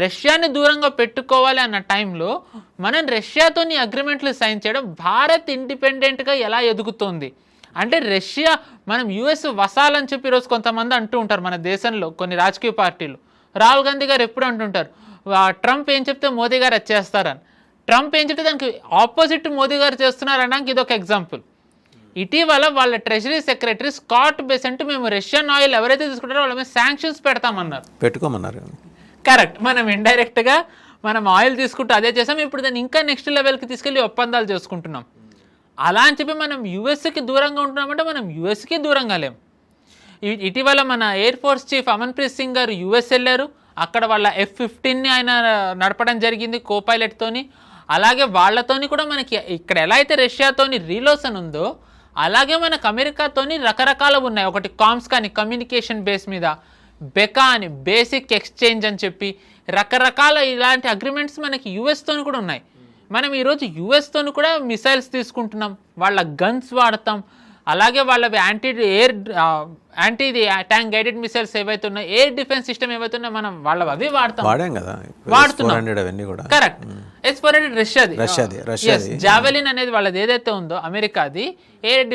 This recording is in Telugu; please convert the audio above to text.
రష్యాని దూరంగా పెట్టుకోవాలి అన్న టైంలో మనం రష్యాతోని అగ్రిమెంట్లు సైన్ చేయడం భారత్ ఇండిపెండెంట్గా ఎలా ఎదుగుతుంది అంటే రష్యా మనం యుఎస్ వసాలని చెప్పి ఈరోజు కొంతమంది అంటూ ఉంటారు మన దేశంలో కొన్ని రాజకీయ పార్టీలు. రాహుల్ గాంధీ గారు ఎప్పుడు అంటుంటారు ట్రంప్ ఏం చెప్తే మోదీ గారు అది చేస్తారని. ట్రంప్ ఏం చెప్తే దానికి ఆపోజిట్ మోదీ గారు చేస్తున్నారనడానికి ఇదొక ఎగ్జాంపుల్. ఇటీవల వాళ్ళ ట్రెజరీ సెక్రటరీ స్కాట్ బెసెంట్ మేము రష్యన్ ఆయిల్ ఎవరైతే తీసుకుంటారో వాళ్ళ మీద శాంక్షన్స్ పెట్టుకోమన్నారు. కరెక్ట్. మనం ఇండైరెక్ట్గా మనం ఆయిల్ తీసుకుంటూ అదే చేసాం. ఇప్పుడు దాన్ని ఇంకా నెక్స్ట్ లెవెల్కి తీసుకెళ్ళి ఒప్పందాలు చేసుకుంటున్నాం. అలా అని చెప్పి మనం యుఎస్కి దూరంగా ఉంటున్నామంటే మనం యుఎస్కి దూరంగా లేం. ఇటీవల మన air force chief Amanpreet Singh గారు యుఎస్ వెళ్ళారు. అక్కడ వాళ్ళ F-15ని ఆయన నడపడం జరిగింది కో-పైలట్తోని. అలాగే వాళ్ళతోని కూడా మనకి ఇక్కడ ఎలా అయితే రష్యాతోని రీలోసన్ ఉందో అలాగే మనకు అమెరికాతోని రకరకాలు ఉన్నాయి. ఒకటి కామ్స్ కానీ కమ్యూనికేషన్ బేస్ మీద, బెకా అని బేసిక్ ఎక్స్చేంజ్ అని చెప్పి రకరకాల ఇలాంటి అగ్రిమెంట్స్ మనకి యుఎస్తోని కూడా ఉన్నాయి. మనం ఈరోజు యుఎస్తోని కూడా మిసైల్స్ తీసుకుంటున్నాం, వాళ్ళ గన్స్ వాడతాం. అలాగే వాళ్ళవి యాంటీ ట్యాంక్ గైడెడ్ మిసైల్స్ ఏవైతే ఉన్నాయో, ఎయిర్ డిఫెన్స్ సిస్టమ్ ఏవైతే ఉన్నాయో మనం వాళ్ళవి అవి వాడుతున్నాం. కరెక్ట్. S-400 రష్యాది. జావెలిన్ అనేది వాళ్ళది ఏదైతే ఉందో అమెరికాది ఎయిర్